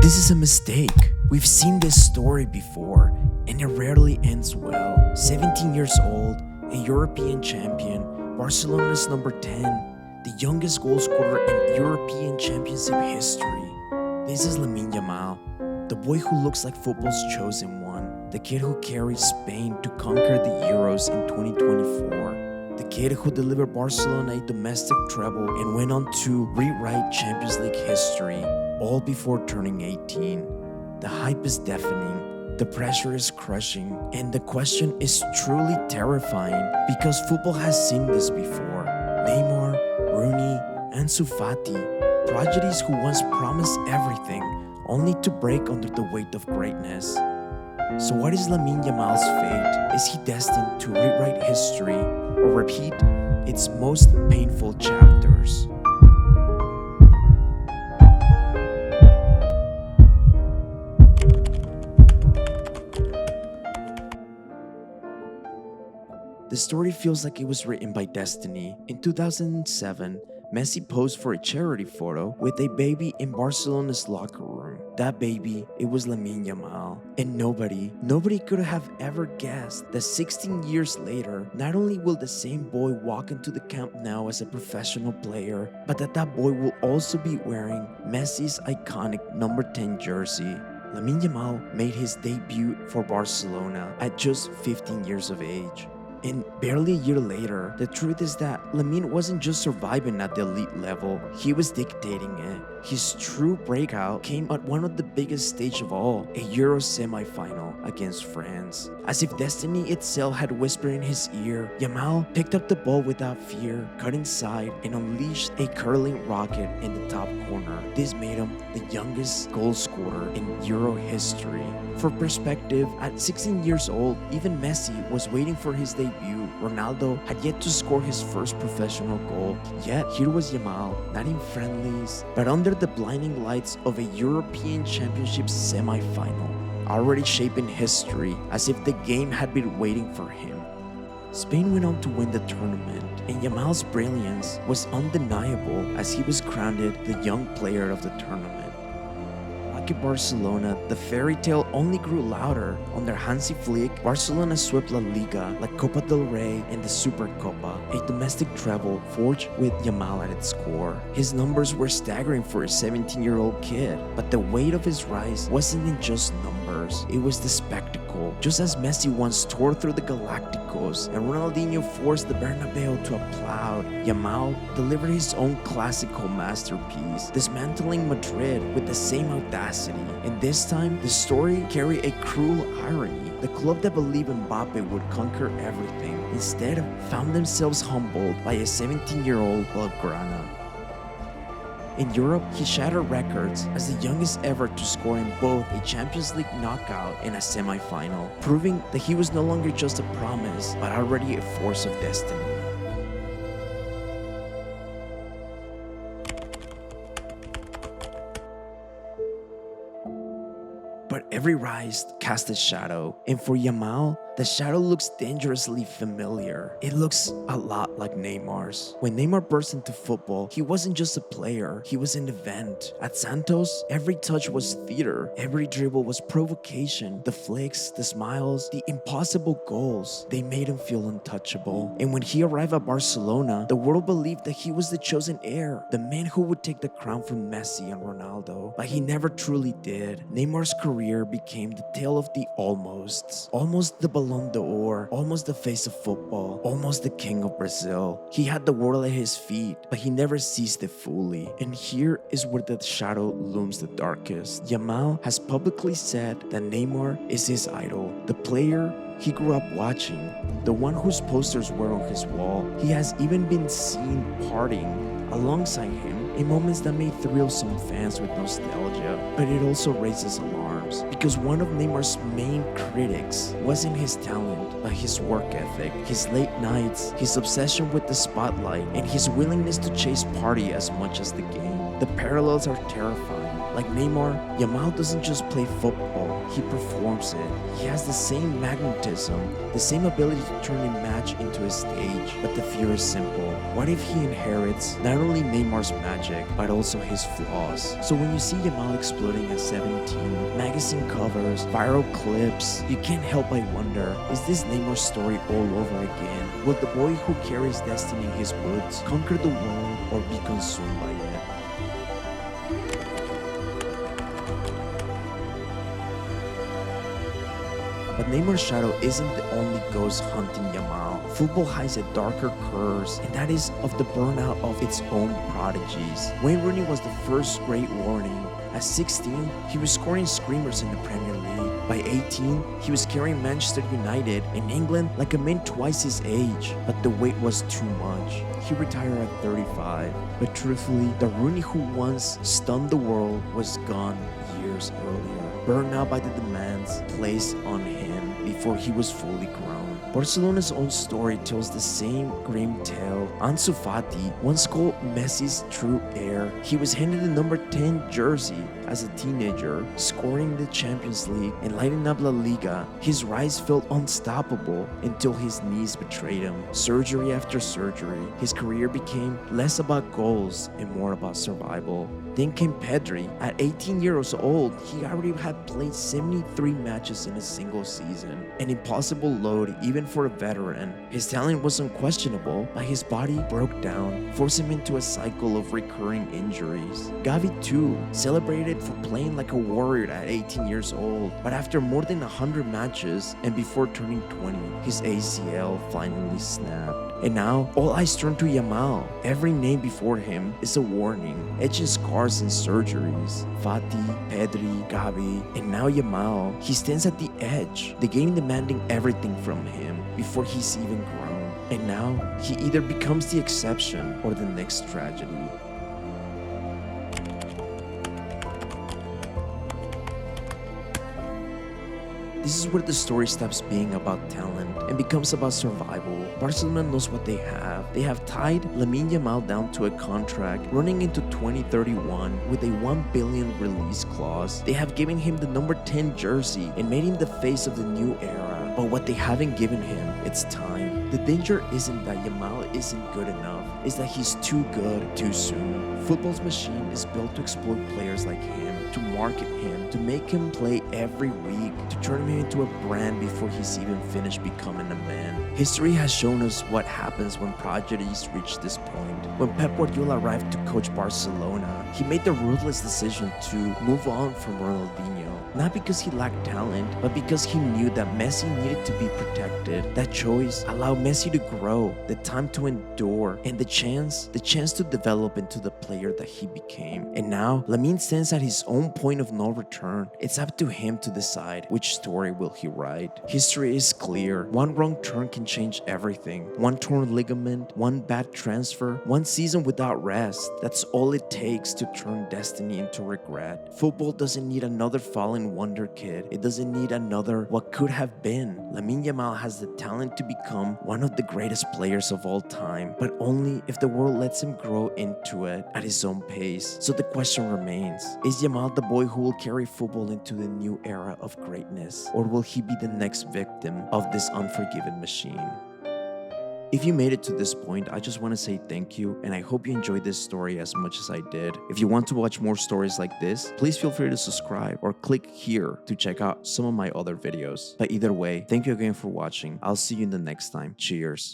This is a mistake. We've seen this story before, and it rarely ends well. 17 years old, a European champion, Barcelona's number 10, the youngest goal scorer in European championship history. This is Lamine Yamal, the boy who looks like football's chosen one, the kid who carried Spain to conquer the Euros in 2024, the kid who delivered Barcelona a domestic treble and went on to rewrite Champions League history, all before turning 18. The hype is deafening, the pressure is crushing, and the question is truly terrifying because football has seen this before. Neymar, Rooney, Ansu Fati, prodigies who once promised everything, only to break under the weight of greatness. So what is Lamine Yamal's fate? Is he destined to rewrite history or repeat its most painful chapters? The story feels like it was written by destiny. In 2007, Messi posed for a charity photo with a baby in Barcelona's locker room. That baby, it was Lamine Yamal. And nobody could have ever guessed that 16 years later, not only will the same boy walk into the Camp Nou as a professional player, but that boy will also be wearing Messi's iconic number 10 jersey. Lamine Yamal made his debut for Barcelona at just 15 years of age. And barely a year later, the truth is that Lamine wasn't just surviving at the elite level, he was dictating it. His true breakout came at one of the biggest stages of all, a Euro semi-final against France. As if destiny itself had whispered in his ear, Yamal picked up the ball without fear, cut inside, and unleashed a curling rocket in the top corner. This made him the youngest goal scorer in Euro history. For perspective, at 16 years old, even Messi was waiting for his debut. Ronaldo had yet to score his first professional goal. Yet here was Yamal, not in friendlies, but under the blinding lights of a European Championship semi-final, already shaping history as if the game had been waiting for him. Spain went on to win the tournament, and Yamal's brilliance was undeniable as he was crowned the young player of the tournament. Like Barcelona, the fairy tale only grew louder. Under Hansi Flick, Barcelona swept La Liga, La Copa del Rey, and the Supercopa, a domestic treble forged with Yamal at its core. His numbers were staggering for a 17-year-old kid, but the weight of his rise wasn't in just numbers, it was the spectacle. Just as Messi once tore through the Galacticos and Ronaldinho forced the Bernabeu to applaud, Yamal delivered his own classical masterpiece, dismantling Madrid with the same audacity. And this time, the story carried a cruel irony. The club that believed Mbappe would conquer everything instead found themselves humbled by a 17-year-old Blaugrana. In Europe, he shattered records as the youngest ever to score in both a Champions League knockout and a semi-final, proving that he was no longer just a promise, but already a force of destiny. But every rise casts a shadow, and for Yamal, the shadow looks dangerously familiar. It looks a lot like Neymar's. When Neymar burst into football, he wasn't just a player, he was an event. At Santos, every touch was theater, every dribble was provocation. The flicks, the smiles, the impossible goals, they made him feel untouchable. And when he arrived at Barcelona, the world believed that he was the chosen heir, the man who would take the crown from Messi and Ronaldo. But he never truly did. Neymar's career became the tale of the almosts. Almost the Ballon d'Or, almost the face of football, almost the king of Brazil. He had the world at his feet, but he never seized it fully. And here is where the shadow looms the darkest. Yamal has publicly said that Neymar is his idol, the player he grew up watching, the one whose posters were on his wall. He has even been seen partying alongside him in moments that may thrill some fans with nostalgia, but it also raises alarms because one of Neymar's main critics wasn't his talent, but his work ethic, his late nights, his obsession with the spotlight, and his willingness to chase party as much as the game. The parallels are terrifying. Like Neymar, Yamal doesn't just play football, he performs it. He has the same magnetism, the same ability to turn a match into a stage. But the fear is simple. What if he inherits not only Neymar's magic, but also his flaws? So when you see Yamal exploding at 17, magazine covers, viral clips, you can't help but wonder, is this Neymar's story all over again? Will the boy who carries destiny in his boots conquer the world or be consumed by it? But Neymar's shadow isn't the only ghost hunting Yamal. Football hides a darker curse, and that is of the burnout of its own prodigies. Wayne Rooney was the first great warning. At 16, he was scoring screamers in the Premier League. By 18, he was carrying Manchester United in England like a man twice his age. But the weight was too much. He retired at 35. But truthfully, the Rooney who once stunned the world was gone years earlier, burned out by the demands placed on him before he was fully grown. Barcelona's own story tells the same grim tale. Ansu Fati, once called Messi's true heir, he was handed the number 10 jersey as a teenager, scoring the Champions League and lighting up La Liga. His rise felt unstoppable until his knees betrayed him. Surgery after surgery, his career became less about goals and more about survival. Then came Pedri. At 18 years old, he already had played 73 matches in a single season, an impossible load even for a veteran. His talent was unquestionable, but his body broke down, forcing him into a cycle of recurring injuries. Gavi too, celebrated for playing like a warrior at 18 years old, but after more than 100 matches and before turning 20, his ACL finally snapped. And now, all eyes turn to Yamal. Every name before him is a warning, etching scars and surgeries. Fati, Pedri, Gavi, and now Yamal. He stands at the edge, the game demanding everything from him before he's even grown. And now, he either becomes the exception or the next tragedy. This is where the story stops being about talent and becomes about survival. Barcelona knows what they have. They have tied Lamine Yamal down to a contract running into 2031 with a $1 billion release clause. They have given him the number 10 jersey and made him the face of the new era. But what they haven't given him, it's time. The danger isn't that Yamal isn't good enough, it's that he's too good too soon. Football's machine is built to exploit players like him, to market him, to make him play every week, to turn him into a brand before he's even finished becoming a man. History has shown us what happens when prodigies reach this point. When Pep Guardiola arrived to coach Barcelona, he made the ruthless decision to move on from Ronaldinho. Not because he lacked talent, but because he knew that Messi needed to be protected. That choice allowed Messi to grow, the time to endure, and the chance to develop into the player that he became. And now, Lamine stands at his own point of no return. It's up to him to decide which story will he write. History is clear. One wrong turn can change everything. One torn ligament, one bad transfer, one season without rest. That's all it takes to turn destiny into regret. Football doesn't need another fallen wonder kid. It doesn't need another what could have been. Lamine Yamal has the talent to become one of the greatest players of all time, but only if the world lets him grow into it at his own pace. So the question remains, is Yamal the boy who will carry football into the new era of greatness, or will he be the next victim of this unforgiven machine? If you made it to this point, I just want to say thank you, and I hope you enjoyed this story as much as I did. If you want to watch more stories like this, please feel free to subscribe or click here to check out some of my other videos. But either way, thank you again for watching. I'll see you in the next time. Cheers.